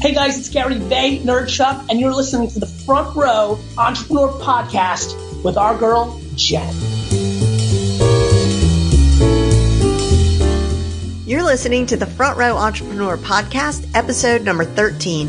Hey guys, it's Gary Vay, Nerdchuck, and you're listening to the Front Row Entrepreneur Podcast with our girl, Jen. You're listening to the Front Row Entrepreneur Podcast, episode number 13.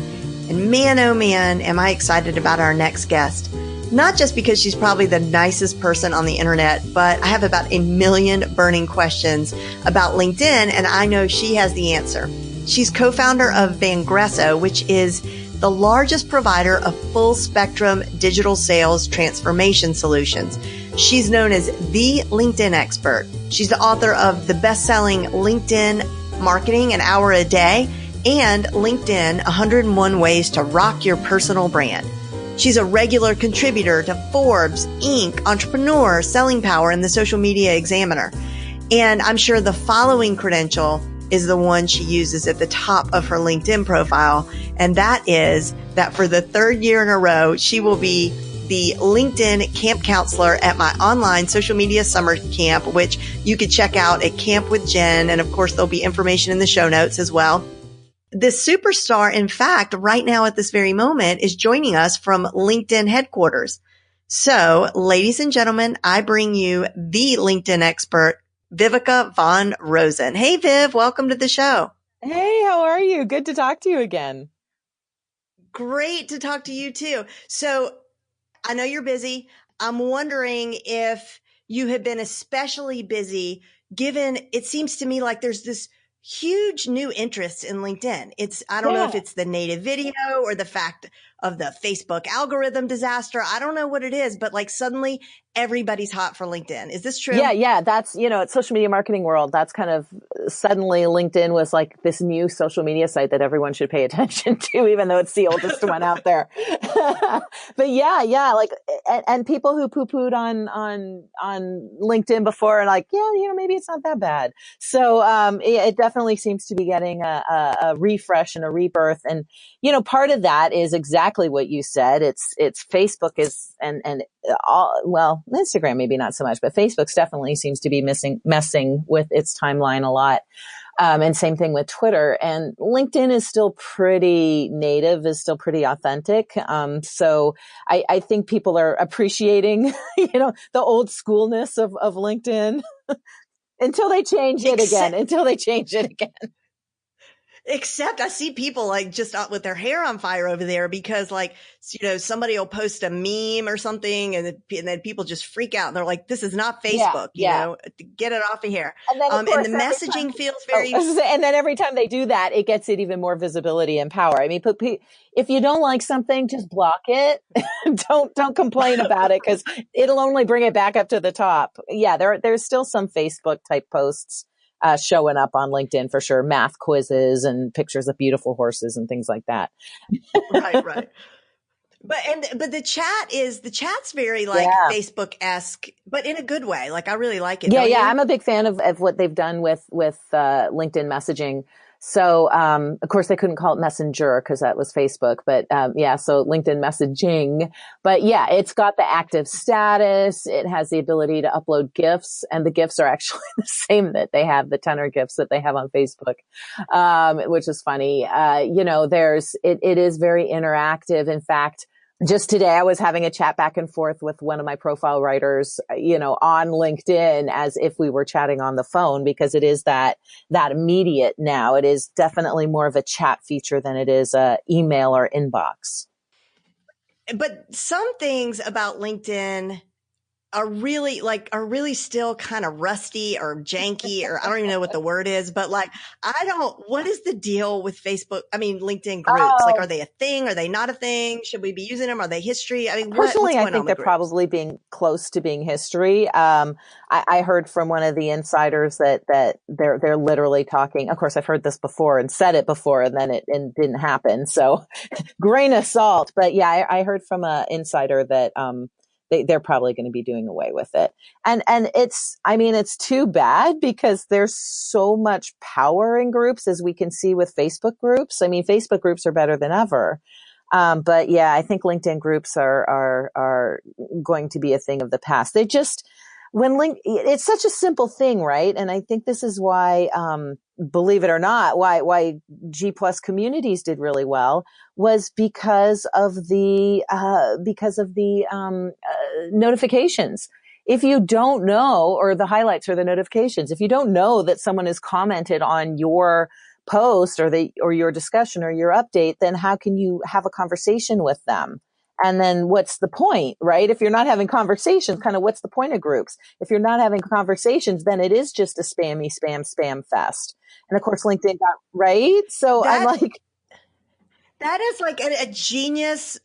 And man, oh man, am I excited about our next guest. Not just because she's probably the nicest person on the internet, but I have about a million burning questions about LinkedIn, and I know she has the answer. She's co-founder of Vangresso, which is the largest provider of full spectrum digital sales transformation solutions. She's known as the LinkedIn expert. She's the author of the best-selling LinkedIn Marketing an Hour a Day and LinkedIn 101 Ways to Rock Your Personal Brand. She's a regular contributor to Forbes, Inc., Entrepreneur, Selling Power, and the Social Media Examiner. And I'm sure the following credential is the one she uses at the top of her LinkedIn profile. And that is that for the third year in a row, she will be the LinkedIn camp counselor at my online social media summer camp, which you could check out at Camp with Jen. And of course, there'll be information in the show notes as well. This superstar, in fact, right now at this very moment is joining us from LinkedIn headquarters. So, ladies and gentlemen, I bring you the LinkedIn expert, Viveka Von Rosen. Hey, Viv, welcome to the show. Hey, how are you? Good to talk to you again. Great to talk to you too. So I know you're busy. I'm wondering if you have been especially busy, given it seems to me like there's this huge new interest in LinkedIn. I don't know if it's the native video or the fact of the Facebook algorithm disaster. I don't know what it is, but like suddenly everybody's hot for LinkedIn. Is this true? Yeah. That's, it's social media marketing world. That's kind of suddenly LinkedIn was like this new social media site that everyone should pay attention to, even though it's the oldest one out there. But yeah, like, and people who poo-pooed on LinkedIn before are like, maybe it's not that bad. So, it definitely seems to be getting a refresh and a rebirth. And, part of that is exactly what you said. It's Facebook is, and all, well, Instagram, maybe not so much, but Facebook's definitely seems to be messing with its timeline a lot. And same thing with Twitter, and LinkedIn is still pretty native, is still pretty authentic. So I think people are appreciating, the old schoolness of LinkedIn until they change it again. Except I see people like just out with their hair on fire over there because like, somebody will post a meme or something and then people just freak out and they're like, this is not Facebook, get it off of here. And then and the messaging feels very, and then every time they do that, it gets it even more visibility and power. I mean, if you don't like something, just block it. Don't complain about it because it'll only bring it back up to the top. Yeah. There's still some Facebook type posts showing up on LinkedIn for sure. Math quizzes and pictures of beautiful horses and things like that. Right. But the chat's very like Facebook-esque, but in a good way. Like I really like it. Yeah. I'm a big fan of what they've done with LinkedIn messaging. So, of course they couldn't call it Messenger because that was Facebook, but, so LinkedIn messaging, but yeah, it's got the active status. It has the ability to upload GIFs, and the GIFs are actually the same that they have, the tenor GIFs that they have on Facebook, which is funny. It is very interactive. In fact, just today, I was having a chat back and forth with one of my profile writers, on LinkedIn as if we were chatting on the phone because it is that immediate now. It is definitely more of a chat feature than it is a email or inbox. But some things about LinkedIn are really still kind of rusty or janky, or I don't even know what the word is, but like, what is the deal with LinkedIn groups? Like, are they a thing? Are they not a thing? Should we be using them? Are they history? I mean, personally, I think they're probably being close to being history. I heard from one of the insiders that they're literally talking. Of course, I've heard this before and said it before, and then it didn't happen. So grain of salt. But yeah, I heard from an insider that, they're probably going to be doing away with it. And it's too bad because there's so much power in groups, as we can see with Facebook groups. I mean, Facebook groups are better than ever. But yeah, I think LinkedIn groups are going to be a thing of the past. it's such a simple thing, right? And I think this is why, believe it or not, why G plus communities did really well was because of the notifications. If you don't know, or the highlights or the notifications, if you don't know that someone has commented on your post or your discussion or your update, then how can you have a conversation with them? And then what's the point, right? If you're not having conversations, kind of what's the point of groups? If you're not having conversations, then it is just a spam fest. And of course, LinkedIn got, right? So I'm like, that is like a genius,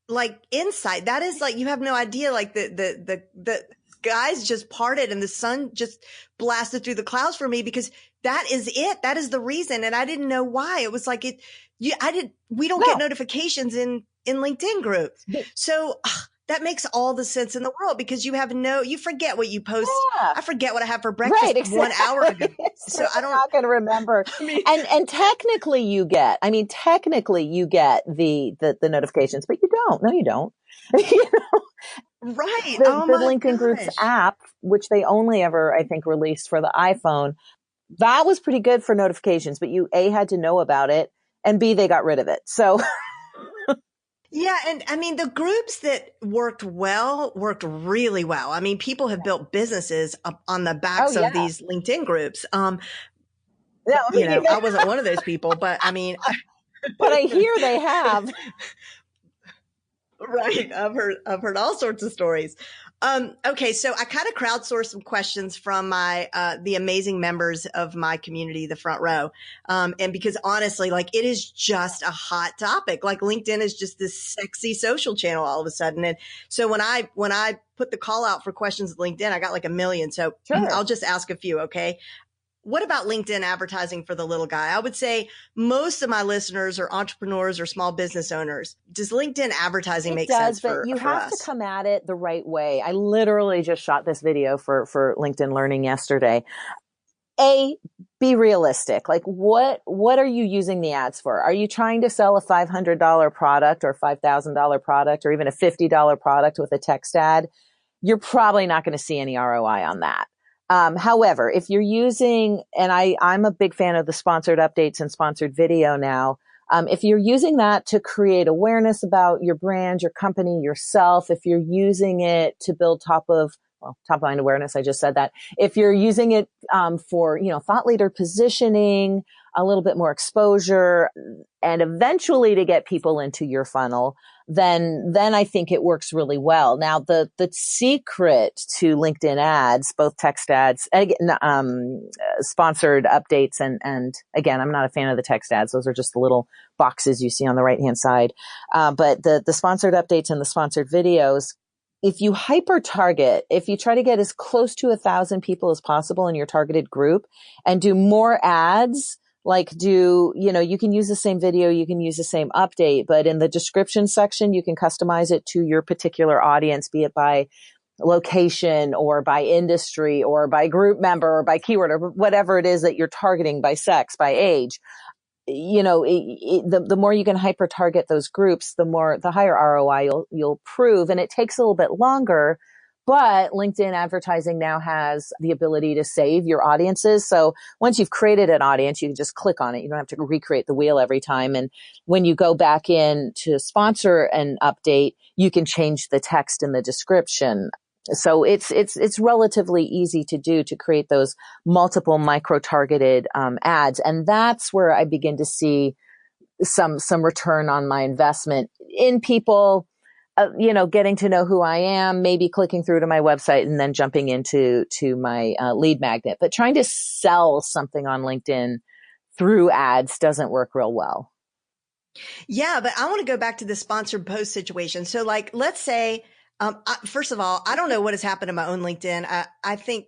like insight. That is like, you have no idea, like the skies just parted and the sun just blasted through the clouds for me, because that is it. That is the reason. And I didn't know why. It was like we don't get notifications in LinkedIn groups. So that makes all the sense in the world, because you forget what you post. Yeah. I forget what I had for breakfast right, exactly. 1 hour ago. So I'm not going to remember. And technically you get the notifications, but you don't. No, you don't. You know? Right. The LinkedIn Groups app, which they only ever, I think, released for the iPhone, that was pretty good for notifications, but you A, had to know about it, and B, they got rid of it. So yeah. And I mean, the groups that worked really well. I mean, people have built businesses up on the backs of these LinkedIn groups. I wasn't one of those people, but I mean, but I hear they have. Right. I've heard all sorts of stories. Okay. So I kind of crowdsourced some questions from the amazing members of my community, the Front Row. And because honestly, like, it is just a hot topic. Like, LinkedIn is just this sexy social channel all of a sudden. And so when I put the call out for questions at LinkedIn, I got like 1 million. So sure. I'll just ask a few. Okay. What about LinkedIn advertising for the little guy? I would say most of my listeners are entrepreneurs or small business owners. Does LinkedIn advertising make sense for us? But you have to come at it the right way. I literally just shot this video for LinkedIn Learning yesterday. Be realistic. Like, what are you using the ads for? Are you trying to sell a $500 product or $5,000 product or even a $50 product with a text ad? You're probably not going to see any ROI on that. However, if you're using, and I'm a big fan of the sponsored updates and sponsored video now. If you're using that to create awareness about your brand, your company, yourself, if you're using it to build top line awareness, I just said that. If you're using it, for, thought leader positioning, a little bit more exposure, and eventually to get people into your funnel, then I think it works really well. Now, the secret to LinkedIn ads, both text ads, sponsored updates, and again, I'm not a fan of the text ads. Those are just the little boxes you see on the right-hand side. But the sponsored updates and the sponsored videos, if you hyper target, if you try to get as close to 1,000 people as possible in your targeted group and do more ads, like you can use the same video, you can use the same update, but in the description section, you can customize it to your particular audience, be it by location or by industry or by group member or by keyword or whatever it is that you're targeting, by sex, by age. The more you can hyper target those groups, the higher ROI you'll prove. And it takes a little bit longer, but LinkedIn advertising now has the ability to save your audiences. So once you've created an audience, you can just click on it. You don't have to recreate the wheel every time. And when you go back in to sponsor an update, you can change the text in the description. So it's relatively easy to do, to create those multiple micro-targeted ads. And that's where I begin to see some return on my investment in people, getting to know who I am, maybe clicking through to my website and then jumping into my lead magnet. But trying to sell something on LinkedIn through ads doesn't work real well. Yeah, but I want to go back to the sponsored post situation. So, like, let's say, first of all, I don't know what has happened to my own LinkedIn. I think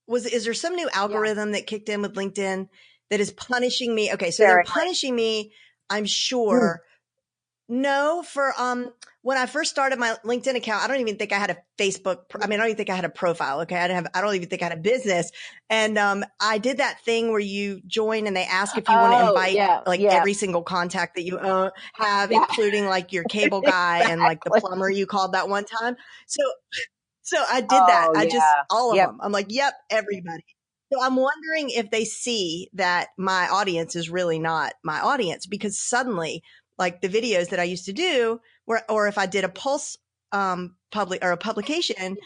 is there some new algorithm that kicked in with LinkedIn that is punishing me? Okay. So they're punishing me, I'm sure. No, for, when I first started my LinkedIn account, I don't even think I had a Facebook. I don't even think I had a profile. Okay. I don't even think I had a business. And, I did that thing where you join and they ask if you want to invite every single contact that you have, including like your cable guy and like the plumber you called that one time. So I did that. Oh, All of Yep. them. I'm like, yep, everybody. So I'm wondering if they see that my audience is really not my audience, because suddenly, like the videos that I used to do, or if I did a Pulse public or a publication,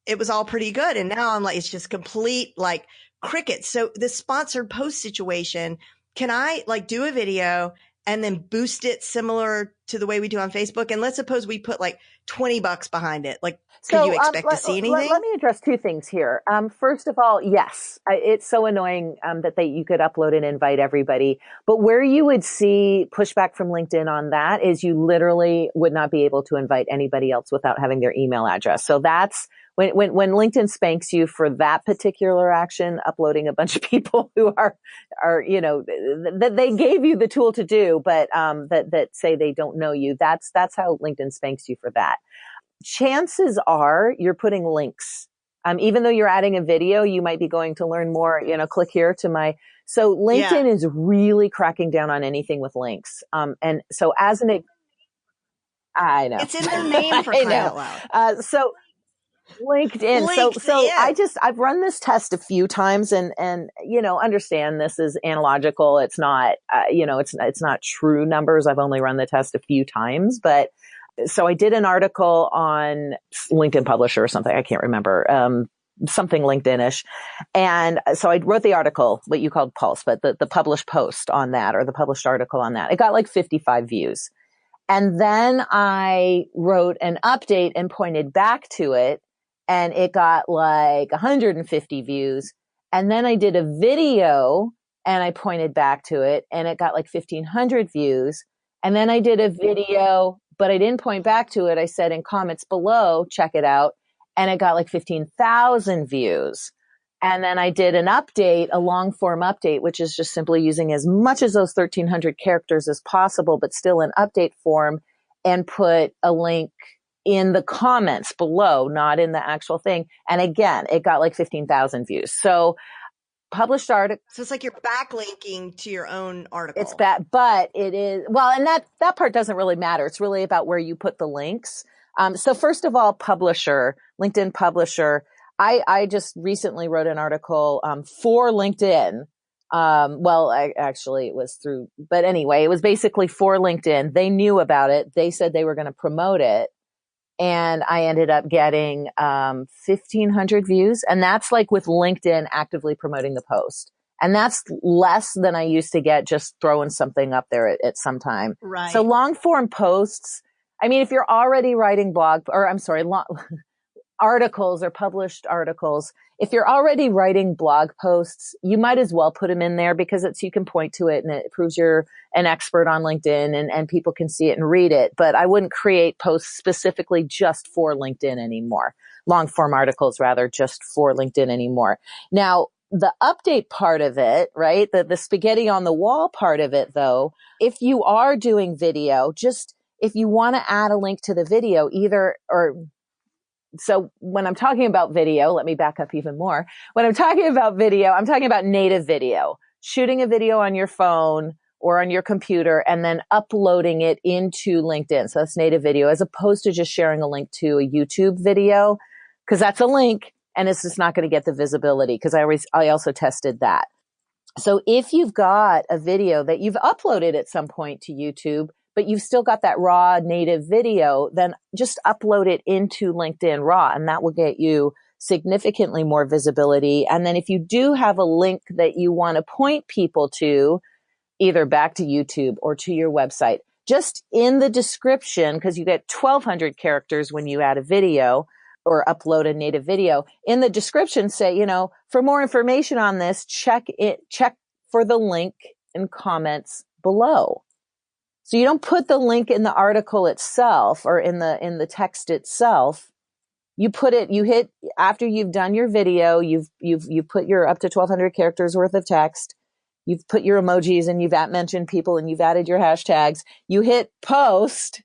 it was all pretty good. And now I'm like, it's just complete like crickets. So the sponsored post situation, can I like do a video and then boost it similar to the way we do on Facebook? And let's suppose we put like $20 behind it. Like, could you expect to see anything? Let me address two things here. First of all, yes, it's so annoying that you could upload and invite everybody. But where you would see pushback from LinkedIn on that is you literally would not be able to invite anybody else without having their email address. So that's when LinkedIn spanks you for that particular action, uploading a bunch of people who are that they gave you the tool to do, but that say they don't know you. That's how LinkedIn spanks you for that. Chances are you're putting links. Even though you're adding a video, you might be going to learn more, click here to my, so LinkedIn is really cracking down on anything with links. And so I know. It's in their name for crying out loud. So LinkedIn. I've run this test a few times and, understand this is analogical. It's not, it's not true numbers. I've only run the test a few times, but so I did an article on LinkedIn Publisher or something. I can't remember, something LinkedIn-ish. And so I wrote the article, what you called Pulse, but the published post on that, or the published article on that, it got like 55 views. And then I wrote an update and pointed back to it, and it got like 150 views. And then I did a video and I pointed back to it, and it got like 1,500 views. And then I did a video, but I didn't point back to it. I said in comments below, check it out. And it got like 15,000 views. And then I did an update, a long form update, which is just simply using as much as those 1,300 characters as possible, but still in update form, and put a link in the comments below, not in the actual thing. And again, it got like 15,000 views. So published article. So it's like you're backlinking to your own article. It's bad, but it is, well, and that part doesn't really matter. It's really about where you put the links. So first of all, publisher, LinkedIn Publisher. I just recently wrote an article, for LinkedIn. Actually it was through, but anyway, it was basically for LinkedIn. They knew about it. They said they were going to promote it. And I ended up getting 1,500 views. And that's like with LinkedIn actively promoting the post. And that's less than I used to get just throwing something up there at some time. Right. So long form posts, I mean, if you're already writing articles or published articles, if you're already writing blog posts, you might as well put them in there, because you can point to it and it proves you're an expert on LinkedIn, and people can see it and read it. But I wouldn't create posts specifically just for LinkedIn anymore. Long form articles rather, just for LinkedIn anymore. Now, the update part of it, right? The spaghetti on the wall part of it though, if you are doing video, just if you want to add a link to the video, so when I'm talking about video, let me back up even more. When I'm talking about video, I'm talking about native video, shooting a video on your phone or on your computer and then uploading it into LinkedIn. So that's native video, as opposed to just sharing a link to a YouTube video, because that's a link and it's just not going to get the visibility, because I also tested that. So if you've got a video that you've uploaded at some point to YouTube, but you've still got that raw native video, then just upload it into LinkedIn raw, and that will get you significantly more visibility. And then if you do have a link that you want to point people to, either back to YouTube or to your website, just in the description, because you get 1,200 characters when you add a video or upload a native video, in the description say, for more information on this, check for the link in comments below. So you don't put the link in the article itself or in the text itself. You hit after you've done your video, you've put your up to 1,200 characters worth of text. You've put your emojis and you've mentioned people and you've added your hashtags. You hit post,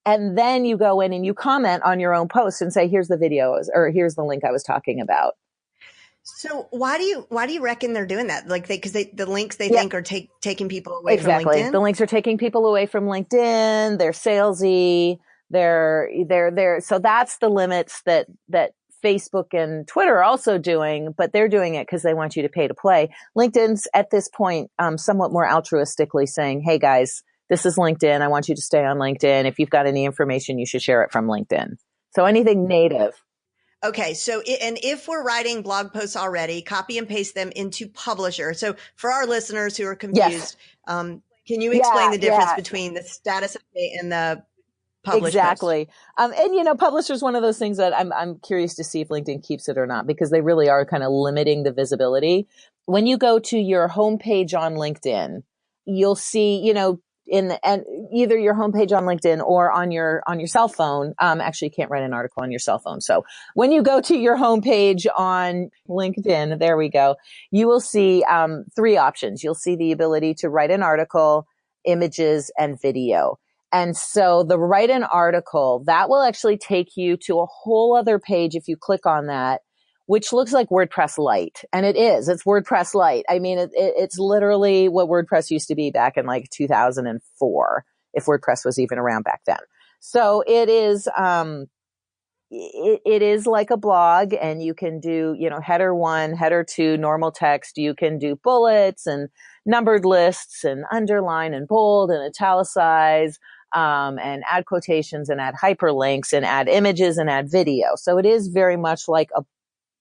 and then you go in and you comment on your own post and say, here's the videos, or here's the link I was talking about. So why do you reckon they're doing that? Like the links they think are taking people away from LinkedIn? The links are taking people away from LinkedIn. They're salesy. They're so that's the limits that Facebook and Twitter are also doing, but they're doing it because they want you to pay to play. LinkedIn's at this point somewhat more altruistically saying, hey guys, this is LinkedIn. I want you to stay on LinkedIn. If you've got any information, you should share it from LinkedIn. So anything native. Okay. So, and if we're writing blog posts already, copy and paste them into Publisher. So for our listeners who are confused, can you explain the difference between the status update and the published Exactly. And Publisher is one of those things that I'm curious to see if LinkedIn keeps it or not, because they really are kind of limiting the visibility. When you go to your homepage on LinkedIn, you'll see, and either your homepage on LinkedIn or on your cell phone. Actually, you can't write an article on your cell phone. So when you go to your homepage on LinkedIn, there we go, you will see three options. You'll see the ability to write an article, images, and video. And so the write an article, that will actually take you to a whole other page if you click on that, which looks like WordPress Lite. And it is. It's WordPress Lite. I mean, it's literally what WordPress used to be back in like 2004, if WordPress was even around back then. So it is, it is like a blog, and you can do, header 1, header 2, normal text. You can do bullets and numbered lists and underline and bold and italicize, and add quotations and add hyperlinks and add images and add video. So it is very much like a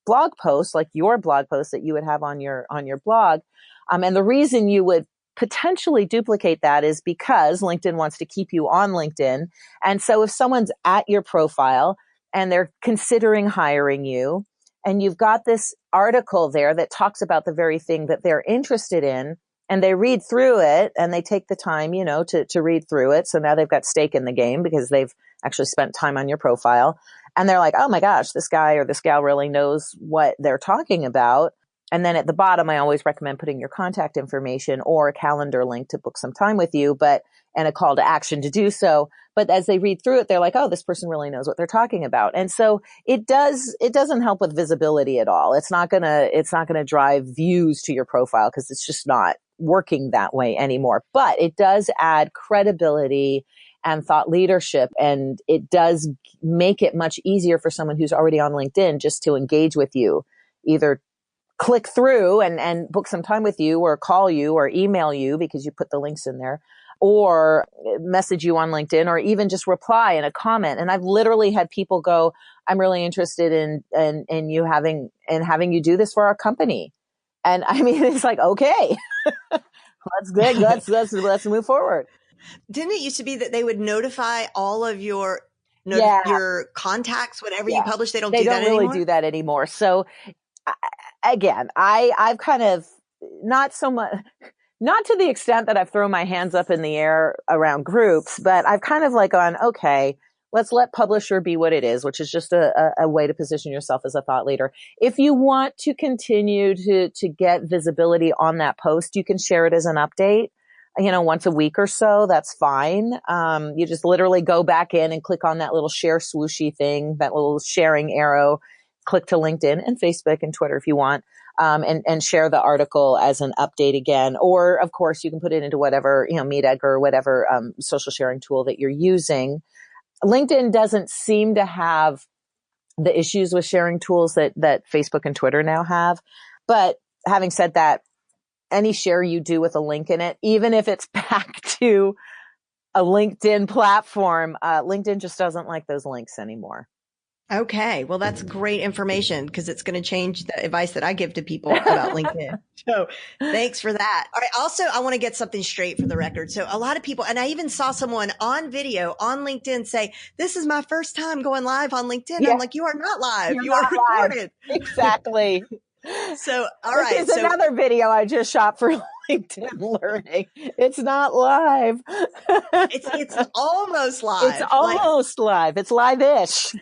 blog post, like your blog post that you would have on your blog. And the reason you would potentially duplicate that is because LinkedIn wants to keep you on LinkedIn. And so if someone's at your profile and they're considering hiring you, and you've got this article there that talks about the very thing that they're interested in, and they read through it and they take the time, to read through it. So now they've got stake in the game because they've actually spent time on your profile. And they're like, oh my gosh, this guy or this gal really knows what they're talking about. And then at the bottom, I always recommend putting your contact information or a calendar link to book some time with you, and a call to action to do so. But as they read through it, they're like, oh, this person really knows what they're talking about. And so it doesn't help with visibility at all. It's not going to drive views to your profile because it's just not working that way anymore. But it does add credibility and thought leadership. And it does make it much easier for someone who's already on LinkedIn just to engage with you, either click through and book some time with you, or call you or email you because you put the links in there, or message you on LinkedIn, or even just reply in a comment. And I've literally had people go, I'm really interested in you having you do this for our company. And I mean, it's like, okay, that's good. Let's move forward. Didn't it used to be that they would notify all of your contacts whenever you publish? They don't do that anymore? They don't really do that anymore. So again, I've kind of not so much, not to the extent that I've thrown my hands up in the air around groups, but I've kind of like gone, okay, let's let Publisher be what it is, which is just a way to position yourself as a thought leader. If you want to continue to get visibility on that post, you can share it as an update, once a week or so. That's fine. You just literally go back in and click on that little share swooshy thing, that little sharing arrow, click to LinkedIn and Facebook and Twitter if you want, and share the article as an update again. Or of course you can put it into whatever, MeetEgg or whatever, social sharing tool that you're using. LinkedIn doesn't seem to have the issues with sharing tools that Facebook and Twitter now have. But having said that, any share you do with a link in it, even if it's back to a LinkedIn platform, LinkedIn just doesn't like those links anymore. Okay. Well, that's great information because it's going to change the advice that I give to people about LinkedIn. So thanks for that. All right. Also, I want to get something straight for the record. So a lot of people, and I even saw someone on video on LinkedIn say, this is my first time going live on LinkedIn. Yeah. I'm like, you are not live. You are recorded. Exactly. So, all right. This is another video I just shot for LinkedIn Learning. It's not live. It's almost live. It's almost live. It's live-ish.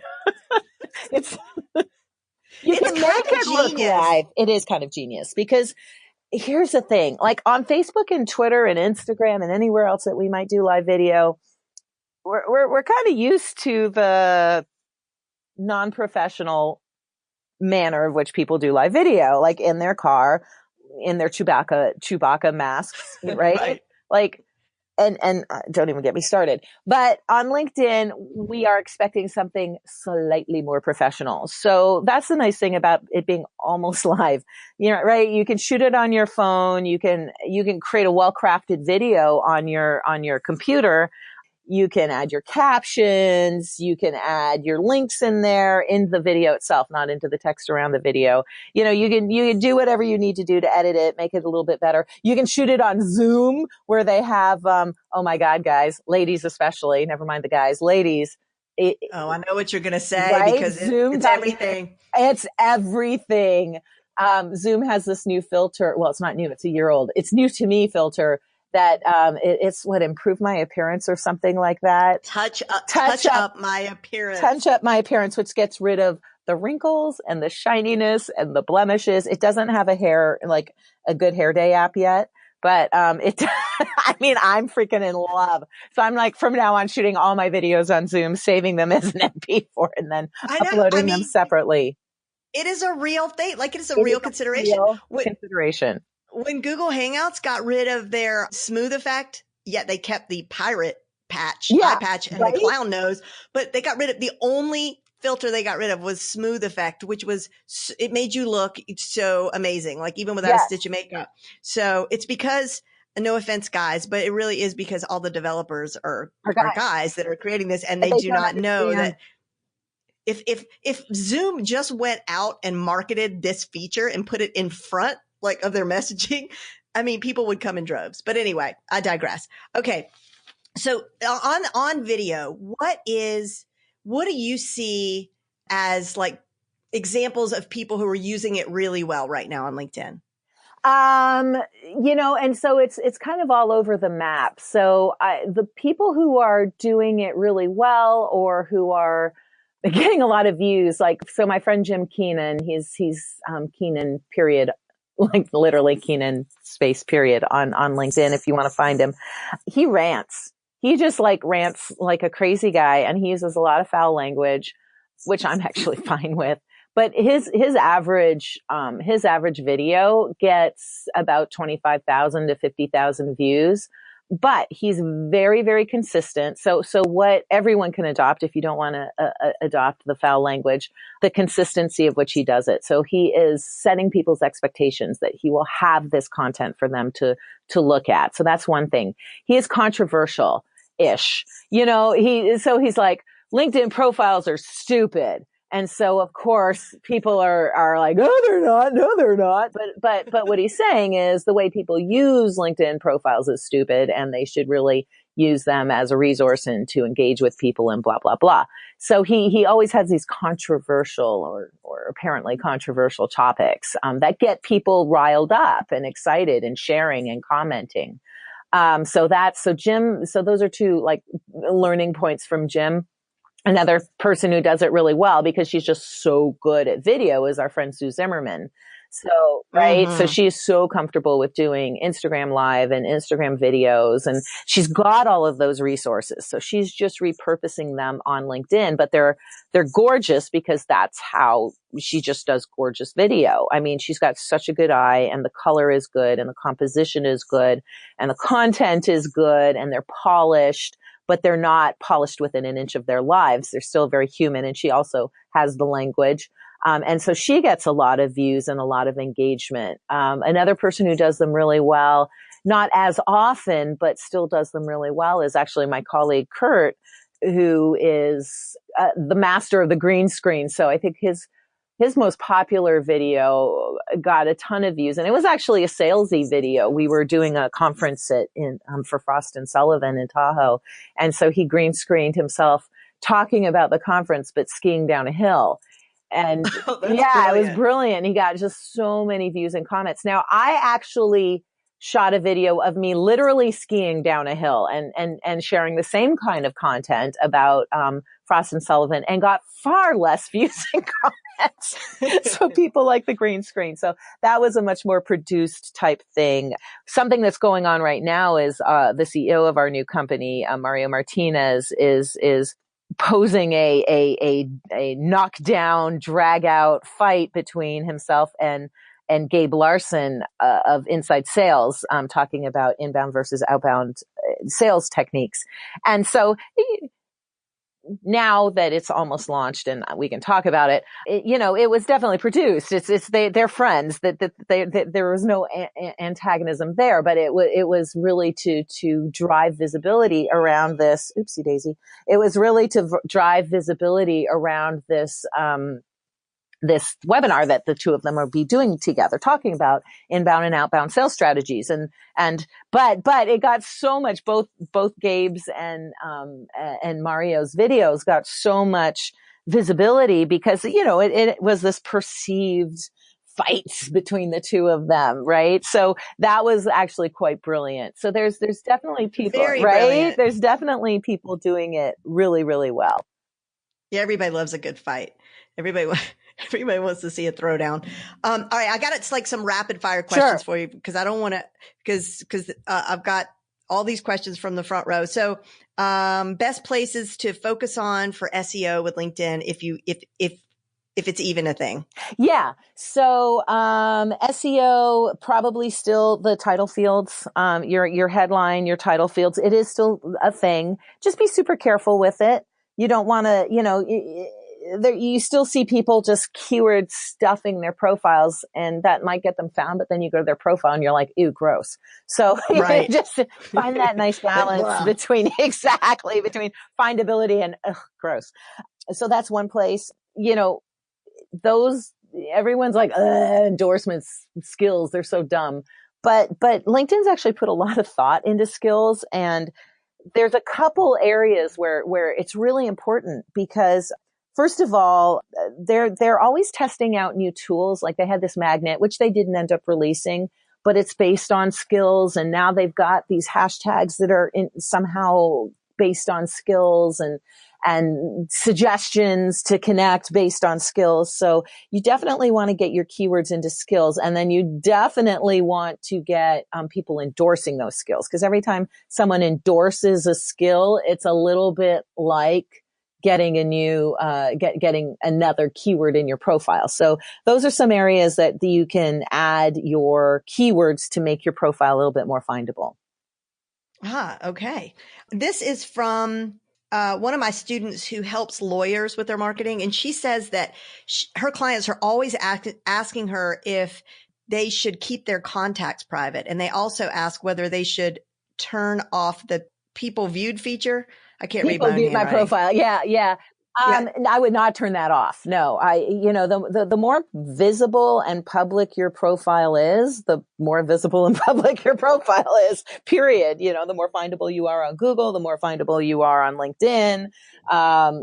You can make it look live. It is kind of genius because here's the thing, like on Facebook and Twitter and Instagram and anywhere else that we might do live video, we're kind of used to the non-professional manner of which people do live video, like in their car, in their Chewbacca masks, right? Right. Like, and don't even get me started. But on LinkedIn, we are expecting something slightly more professional. So that's the nice thing about it being almost live. You know, right? You can shoot it on your phone. You can create a well-crafted video on your computer. You can add your captions. You can add your links in there in the video itself, not into the text around the video. You know, you can do whatever you need to do to edit it, make it a little bit better. You can shoot it on Zoom where they have, oh my God, guys, ladies especially, never mind the guys, ladies. I know what you're going to say, right? because Zoom it's everything. It's everything. Zoom has this new filter. Well, it's not new. It's a year old. It's new to me filter that it's what improved my appearance or something like that. Touch up my appearance. Touch up my appearance, which gets rid of the wrinkles and the shininess and the blemishes. It doesn't have a good hair day app yet, but it. I mean, I'm freaking in love. So I'm like, from now on, shooting all my videos on Zoom, saving them as an MP4, and then uploading them separately. It is a real thing. Like, it is a real consideration. Consideration. When Google Hangouts got rid of their smooth effect, yet they kept the pirate patch, eye patch, and the clown nose, but they got rid of the only filter they got rid of was smooth effect, which was, it made you look so amazing, like even without a stitch of makeup. So it's because, no offense, guys, but it really is because all the developers are guys that are creating this, and they do not know that if Zoom just went out and marketed this feature and put it in front of their messaging, I mean, people would come in droves. But anyway, I digress. Okay. So on video, what do you see as like examples of people who are using it really well right now on LinkedIn? You know, and so it's kind of all over the map. So the people who are doing it really well, or who are getting a lot of views, so my friend Jim Keenan, he's Keenan period, like literally Keenan space period on LinkedIn. If you want to find him, he rants. He just rants like a crazy guy, and he uses a lot of foul language, which I'm actually fine with. But his average video gets about 25,000 to 50,000 views. But he's very, very consistent. So what everyone can adopt, if you don't want to adopt the foul language, the consistency of which he does it. So he is setting people's expectations that he will have this content for them to look at. So that's one thing. He is controversial-ish. You know, he's like, LinkedIn profiles are stupid. And so, of course, people are like, oh, they're not. No, they're not. But what he's saying is the way people use LinkedIn profiles is stupid, and they should really use them as a resource and to engage with people and blah, blah, blah. So he always has these controversial or apparently controversial topics that get people riled up and excited and sharing and commenting. So those are two learning points from Jim. Another person who does it really well, because she's just so good at video, is our friend Sue Zimmerman. So, right. Mm-hmm. So she's so comfortable with doing Instagram Live and Instagram videos, and she's got all of those resources. So she's just repurposing them on LinkedIn, but they're gorgeous because that's how she just does gorgeous video. I mean, she's got such a good eye, and the color is good, and the composition is good, and the content is good, and they're polished. But they're not polished within an inch of their lives. They're still very human. And she also has the language. And so she gets a lot of views and a lot of engagement. Another person who does them really well, not as often, but still does them really well, is actually my colleague, Kurt, who is the master of the green screen. So I think his most popular video got a ton of views, and it was actually a salesy video. We were doing a conference for Frost & Sullivan in Tahoe, and so he green screened himself talking about the conference, but skiing down a hill. And brilliant. It was brilliant. He got just so many views and comments. Now, I actually shot a video of me literally skiing down a hill and sharing the same kind of content about Frost & Sullivan, and got far less views and comments. So people like the green screen. So that was a much more produced type thing. Something that's going on right now is the CEO of our new company, Mario Martinez, is posing a knockdown, drag out fight between himself and Gabe Larson of Inside Sales, talking about inbound versus outbound sales techniques. And so now that it's almost launched and we can talk about it, it was definitely produced. They're friends, there was no antagonism there, but it was really to drive visibility around this. Oopsie daisy. It was really to drive visibility around this webinar that the two of them will be doing together, talking about inbound and outbound sales strategies. But it got so much, both Gabe's and Mario's videos got so much visibility because, it was this perceived fights between the two of them, right? So that was actually quite brilliant. So there's definitely people, Very right? Brilliant. There's definitely people doing it really, really well. Yeah, everybody loves a good fight. Everybody wants to see a throwdown. All right, I got it's like some rapid fire questions for you because I don't want to because I've got all these questions from the front row. So, best places to focus on for SEO with LinkedIn if it's even a thing. Yeah. So, SEO, probably still the title fields, your headline, your title fields. It is still a thing. Just be super careful with it. You don't want to, you still see people just keyword stuffing their profiles, and that might get them found, but then you go to their profile and you're like, ew, gross. So Right. just find that nice balance between findability and gross. So that's one place, everyone's like, endorsements, skills, they're so dumb. But LinkedIn's actually put a lot of thought into skills, and there's a couple areas where it's really important because first of all, they're always testing out new tools. Like they had this magnet, which they didn't end up releasing, but it's based on skills. And now they've got these hashtags that are somehow based on skills and suggestions to connect based on skills. So you definitely want to get your keywords into skills. And then you definitely want to get people endorsing those skills. Because every time someone endorses a skill, it's a little bit like getting a new, getting another keyword in your profile. So those are some areas that you can add your keywords to make your profile a little bit more findable. Okay. This is from one of my students who helps lawyers with their marketing. And she says that her clients are always asking her if they should keep their contacts private. And they also ask whether they should turn off the people viewed feature. I can't read my own handwriting. My profile. Yeah. I would not turn that off. No, the more visible and public your profile is, the more visible and public your profile is, period. The more findable you are on Google, the more findable you are on LinkedIn.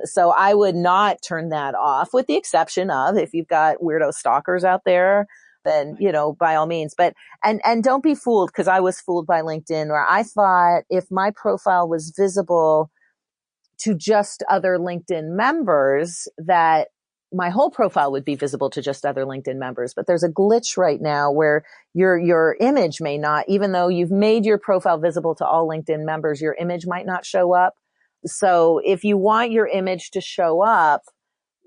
So I would not turn that off, with the exception of if you've got weirdo stalkers out there, then, by all means, but, and don't be fooled, because I was fooled by LinkedIn, where I thought if my profile was visible to just other LinkedIn members, that my whole profile would be visible to just other LinkedIn members. But there's a glitch right now where your image may not, even though you've made your profile visible to all LinkedIn members, your image might not show up. So if you want your image to show up,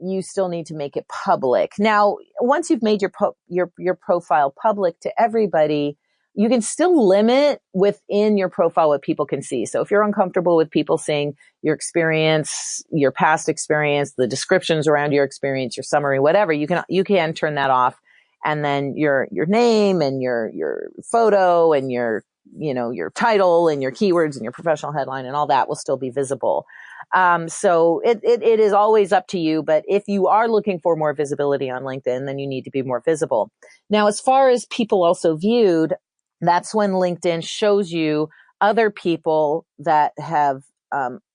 you still need to make it public. Now, once you've made your profile public to everybody, you can still limit within your profile what people can see. So if you're uncomfortable with people seeing your experience, your past experience, the descriptions around your experience, your summary, whatever, you can turn that off. And then your name and your photo and your title and your keywords and your professional headline and all that will still be visible. So it is always up to you. But if you are looking for more visibility on LinkedIn, then you need to be more visible. Now, as far as people also viewed, that's when LinkedIn shows you other people that have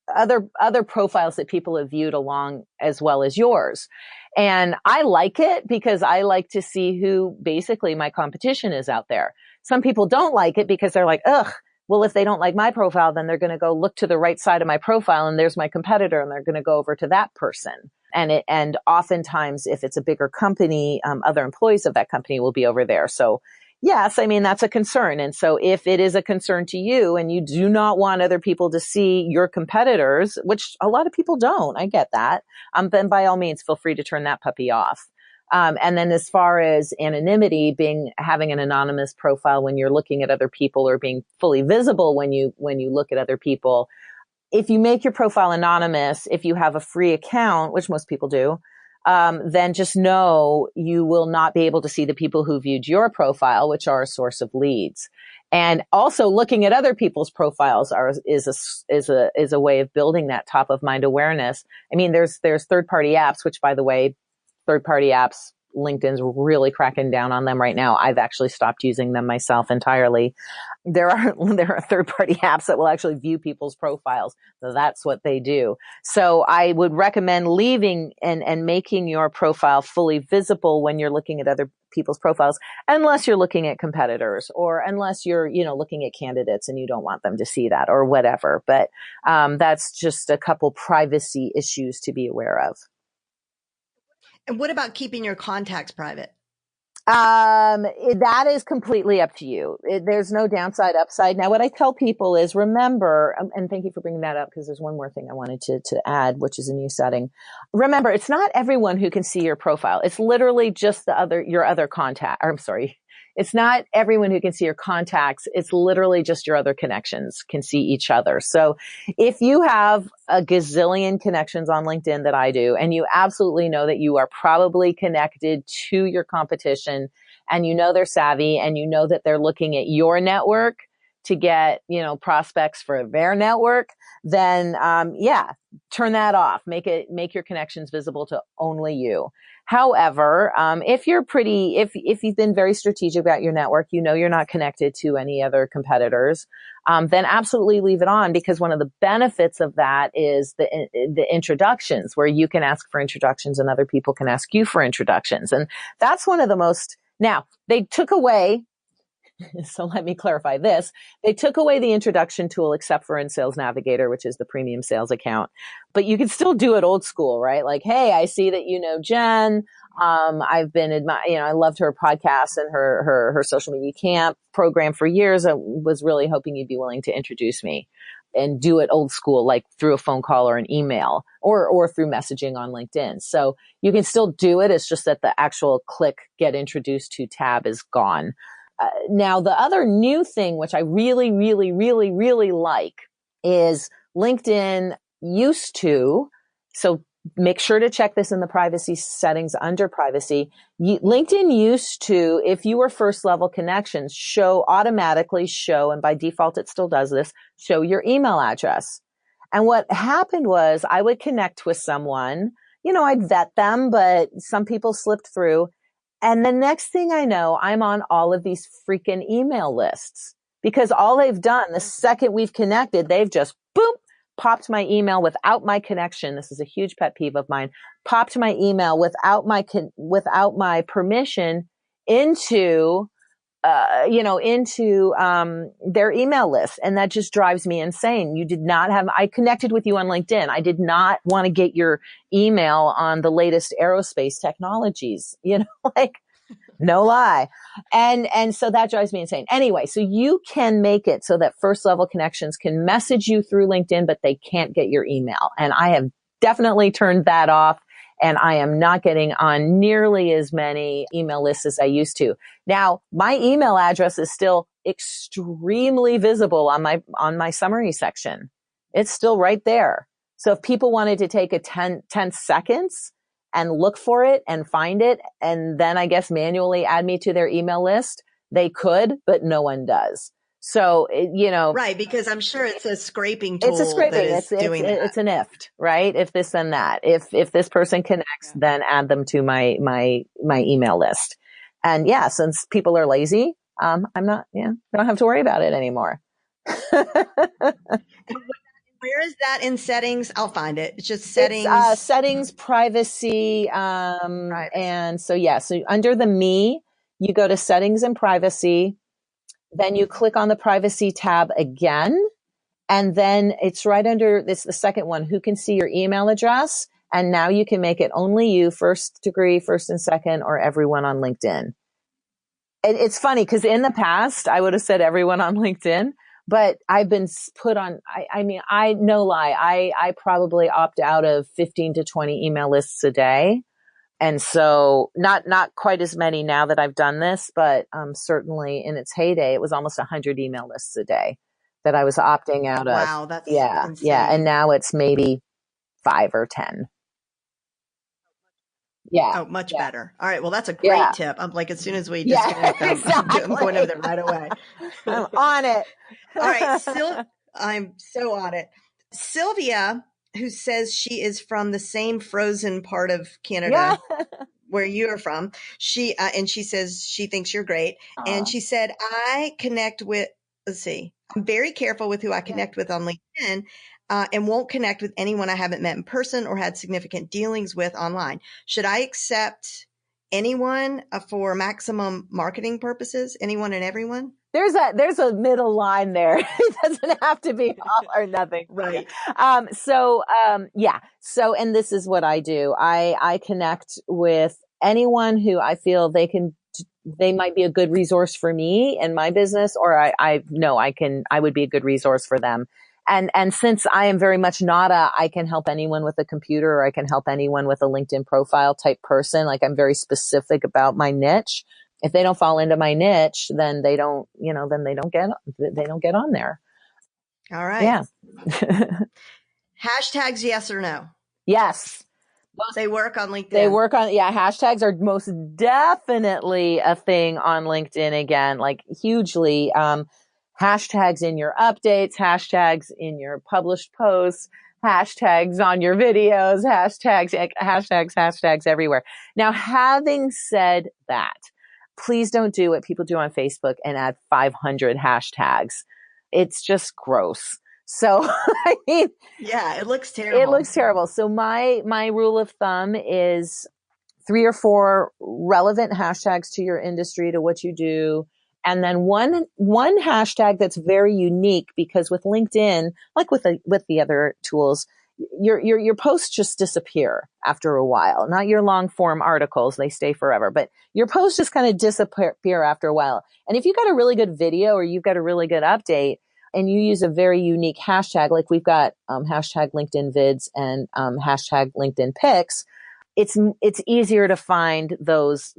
other profiles that people have viewed along as well as yours. And I like it because I like to see who basically my competition is out there. Some people don't like it because they're like, ugh, well, if they don't like my profile, then they're going to go look to the right side of my profile and there's my competitor and they're going to go over to that person. And oftentimes if it's a bigger company, other employees of that company will be over there. So yes, I mean, that's a concern. And so if it is a concern to you and you do not want other people to see your competitors, which a lot of people don't, I get that, then by all means, feel free to turn that puppy off. And then as far as anonymity, having an anonymous profile when you're looking at other people, or being fully visible when you look at other people, if you make your profile anonymous, if you have a free account, which most people do, then just know you will not be able to see the people who viewed your profile, which are a source of leads. And also looking at other people's profiles is a way of building that top of mind awareness. I mean, there's third-party apps, which, by the way, third-party apps, LinkedIn's really cracking down on them right now. I've actually stopped using them myself entirely. There are third-party apps that will actually view people's profiles. So that's what they do. So I would recommend leaving and making your profile fully visible when you're looking at other people's profiles, unless you're looking at competitors, or unless you're, looking at candidates and you don't want them to see that, or whatever. But that's just a couple privacy issues to be aware of. And what about keeping your contacts private? That is completely up to you. There's no downside, upside. Now, what I tell people is, remember, and thank you for bringing that up, because there's one more thing I wanted to add, which is a new setting. Remember, it's not everyone who can see your profile. It's literally just your other contact. Or, I'm sorry. It's not everyone who can see your contacts. It's literally just your other connections can see each other. So if you have a gazillion connections on LinkedIn that I do, and you absolutely know that you are probably connected to your competition, and you know they're savvy, and you know that they're looking at your network to get, prospects for their network, then, turn that off. Make your connections visible to only you. However, if you've been very strategic about your network, you're not connected to any other competitors, then absolutely leave it on, because one of the benefits of that is the introductions, where you can ask for introductions and other people can ask you for introductions. And that's one of the most, now they took away, so let me clarify this. They took away the introduction tool, except for in Sales Navigator, which is the premium sales account. But you can still do it old school, right? Like, hey, I see that you know Jen. I've been I loved her podcast and her social media camp program for years. I was really hoping you'd be willing to introduce me, and do it old school, like through a phone call or an email, or through messaging on LinkedIn. So you can still do it. It's just that the actual click get introduced to tab is gone. Now, the other new thing, which I really, really, really, really like, is LinkedIn used to, so make sure to check this in the privacy settings under privacy. LinkedIn used to, if you were first level connections, automatically show, and by default it still does this, show your email address. And what happened was, I would connect with someone, I'd vet them, but some people slipped through. And the next thing I know, I'm on all of these freaking email lists, because all they've done, the second we've connected, they've just popped my email without my connection. This is a huge pet peeve of mine. Popped my email without my permission into their email list. And that just drives me insane. I connected with you on LinkedIn. I did not want to get your email on the latest aerospace technologies, no lie. And so that drives me insane. Anyway, so you can make it so that first level connections can message you through LinkedIn, but they can't get your email. And I have definitely turned that off. And I am not getting on nearly as many email lists as I used to. Now, my email address is still extremely visible on my summary section. It's still right there. So if people wanted to take 10 seconds and look for it and find it, and then I guess manually add me to their email list, they could, but no one does. So, right, because I'm sure it's a scraping tool. It's a scraping. It's an if, right? If this and that. If this person connects, then add them to my email list. And since people are lazy, I don't have to worry about it anymore. Where is that in settings? I'll find it. It's just settings. It's, settings, privacy. And so under the me, you go to settings and privacy. Then you click on the privacy tab again. And then it's right under this, the second one, who can see your email address. And now you can make it only you, first degree, first and second, or everyone on LinkedIn. It's funny because in the past, I would have said everyone on LinkedIn, but I've been put on, no lie, I probably opt out of 15 to 20 email lists a day. And so not quite as many now that I've done this, but certainly in its heyday, it was almost 100 email lists a day that I was opting out of. Wow, that's Yeah. insane. Yeah. And now it's maybe 5 or 10. Yeah. Oh, much better. All right. Well, that's a great Yeah. tip. I'm like, as soon as we Yeah, disconnect, exactly. I'm going over there right away. I'm on it. All right. I'm so on it. Sylvia, who says she is from the same frozen part of Canada where you are from, she says she thinks you're great. And she said, let's see, I'm very careful with who I connect with on LinkedIn. And won't connect with anyone I haven't met in person or had significant dealings with online. Should I accept anyone for maximum marketing purposes? Anyone and everyone? There's a middle line there. It doesn't have to be all or nothing. Right. So, and this is what I do. I connect with anyone who I feel they might be a good resource for me and my business, or I would be a good resource for them. And since I am very much I can help anyone with a computer, or I can help anyone with a LinkedIn profile type person. Like, I'm very specific about my niche. If they don't fall into my niche, then they don't get on there. All right. Yeah. Hashtags, yes or no? Yes. They work on LinkedIn. Hashtags are most definitely a thing on LinkedIn again, like hugely. Hashtags in your updates, hashtags in your published posts, hashtags on your videos, hashtags everywhere. Now, having said that, please don't do what people do on Facebook and add 500 hashtags. It's just gross. So, I mean, yeah, it looks terrible. It looks terrible. So my rule of thumb is 3 or 4 relevant hashtags to your industry, to what you do. And then one hashtag that's very unique, because with LinkedIn, like with the other tools, your posts just disappear after a while. Not your long form articles, they stay forever, but your posts just kind of disappear after a while. And if you've got a really good video or you've got a really good update and you use a very unique hashtag, like we've got hashtag LinkedIn vids and hashtag LinkedIn pics, it's easier to find those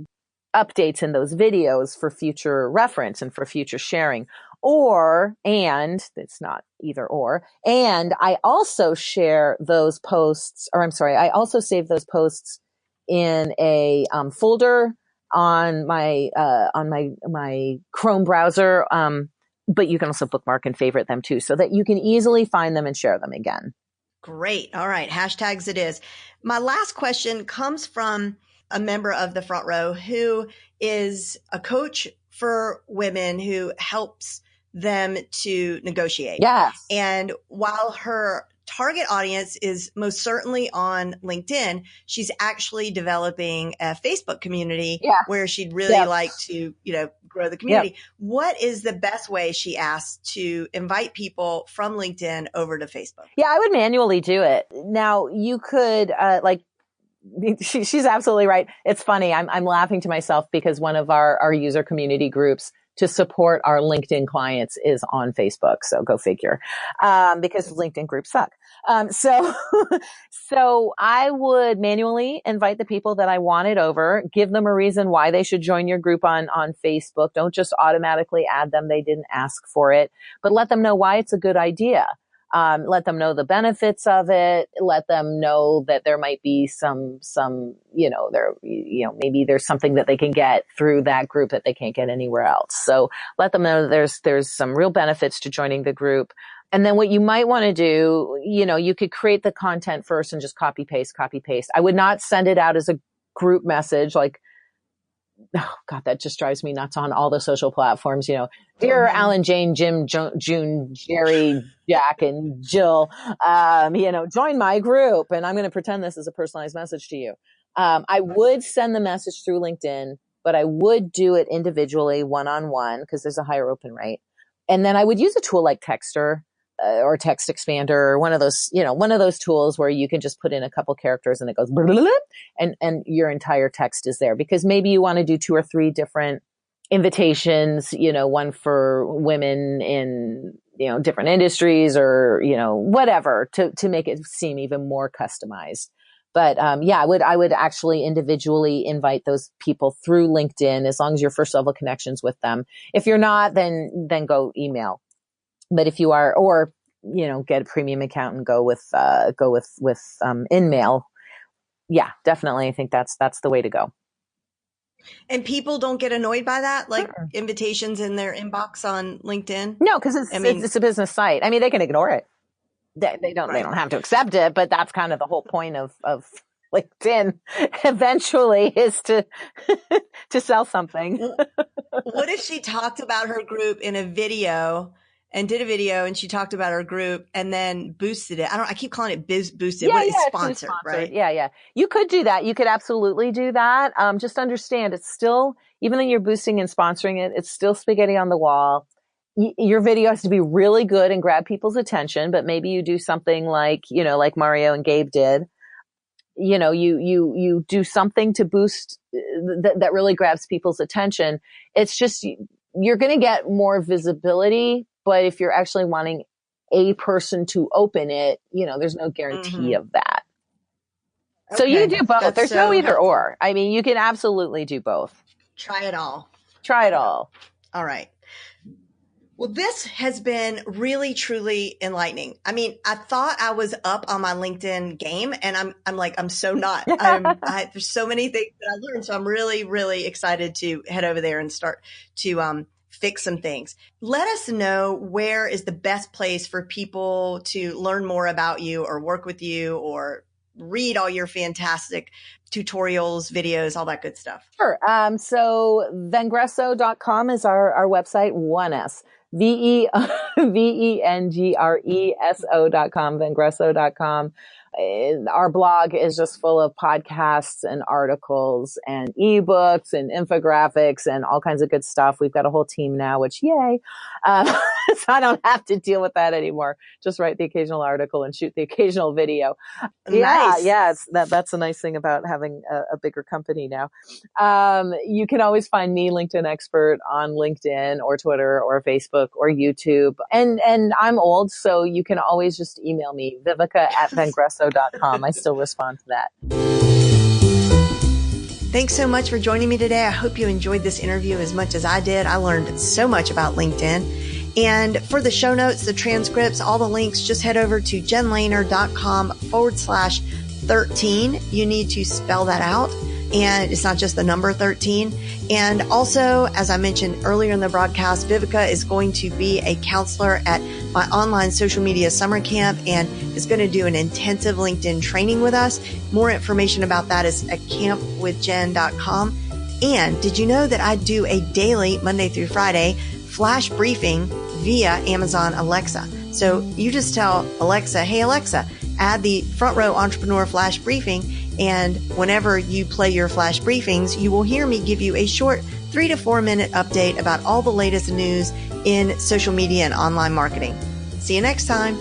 updates in those videos for future reference and for future sharing. And it's not either or. And I also share those posts, I also save those posts in a folder on my Chrome browser. But you can also bookmark and favorite them too, so that you can easily find them and share them again. Great. All right. Hashtags it is. My last question comes from a member of the Front Row who is a coach for women who helps them to negotiate. Yes. And while her target audience is most certainly on LinkedIn, she's actually developing a Facebook community where she'd really like to, grow the community. What is the best way, she asked, to invite people from LinkedIn over to Facebook? Yeah, I would manually do it. Now, you could she's absolutely right. It's funny. I'm laughing to myself because one of our user community groups to support our LinkedIn clients is on Facebook. So go figure. Because LinkedIn groups suck. So I would manually invite the people that I wanted over, give them a reason why they should join your group on Facebook. Don't just automatically add them. They didn't ask for it, but let them know why it's a good idea. Let them know the benefits of it. Let them know that there might be maybe there's something that they can get through that group that they can't get anywhere else. So let them know there's some real benefits to joining the group. And then what you might want to do, you could create the content first and just copy paste. I would not send it out as a group message, like, oh God, that just drives me nuts on all the social platforms. Dear Alan, Jane, Jim, June, Jerry, Jack, and Jill, join my group. And I'm going to pretend this is a personalized message to you. I would send the message through LinkedIn, but I would do it individually, one-on-one, because there's a higher open rate. And then I would use a tool like Texter or Text Expander, or one of those tools where you can just put in a couple characters and it goes and your entire text is there, because maybe you want to do 2 or 3 different invitations, one for women in, different industries, or, whatever, to make it seem even more customized. But yeah, I would actually individually invite those people through LinkedIn as long as you're first level connections with them. If you're not, then go email. But if you are, or get a premium account and go with InMail. Yeah, definitely. I think that's the way to go. And people don't get annoyed by that, like invitations in their inbox on LinkedIn? No, because it's a business site. I mean, they can ignore it. They don't have to accept it, but that's kind of the whole point of LinkedIn eventually is to sell something. What if she talked about her group in a video and did a video and she talked about her group and then boosted it? I keep calling it boosted. Yeah, it's sponsored, right? Yeah. You could do that. You could absolutely do that. Just understand it's still, even though you're boosting and sponsoring it, it's still spaghetti on the wall. Your video has to be really good and grab people's attention, but maybe you do something like Mario and Gabe did. You do something to boost that really grabs people's attention. It's just, you're going to get more visibility, but if you're actually wanting a person to open it, there's no guarantee of that. Okay. So you can do both. There's no either or. I mean, you can absolutely do both. Try it all. All right. Well, this has been really, truly enlightening. I mean, I thought I was up on my LinkedIn game, and I'm so not. There's so many things that I learned. So I'm really, really excited to head over there and start to fix some things. Let us know where is the best place for people to learn more about you or work with you or read all your fantastic tutorials, videos, all that good stuff. Sure. So vengreso.com is our website, 1S. VENGRESO.com, vengreso.com. Our blog is just full of podcasts and articles and ebooks and infographics and all kinds of good stuff. We've got a whole team now, which yay. So I don't have to deal with that anymore. Just write the occasional article and shoot the occasional video. Nice. Yeah. That's a nice thing about having a bigger company now. You can always find me, LinkedIn Expert, on LinkedIn or Twitter or Facebook or YouTube. And I'm old, so you can always just email me, Viveka@vengreso.com. I still respond to that. Thanks so much for joining me today. I hope you enjoyed this interview as much as I did. I learned so much about LinkedIn. And for the show notes, the transcripts, all the links, just head over to jenlehner.com/13. You need to spell that out. And it's not just the number 13. And also, as I mentioned earlier in the broadcast, Viveka is going to be a counselor at my online social media summer camp and is going to do an intensive LinkedIn training with us. More information about that is at campwithjen.com. And did you know that I do a daily, Monday through Friday, flash briefing via Amazon Alexa? So you just tell Alexa, hey, Alexa, add the Front Row Entrepreneur Flash Briefing. And whenever you play your flash briefings, you will hear me give you a short 3 to 4 minute update about all the latest news in social media and online marketing. See you next time.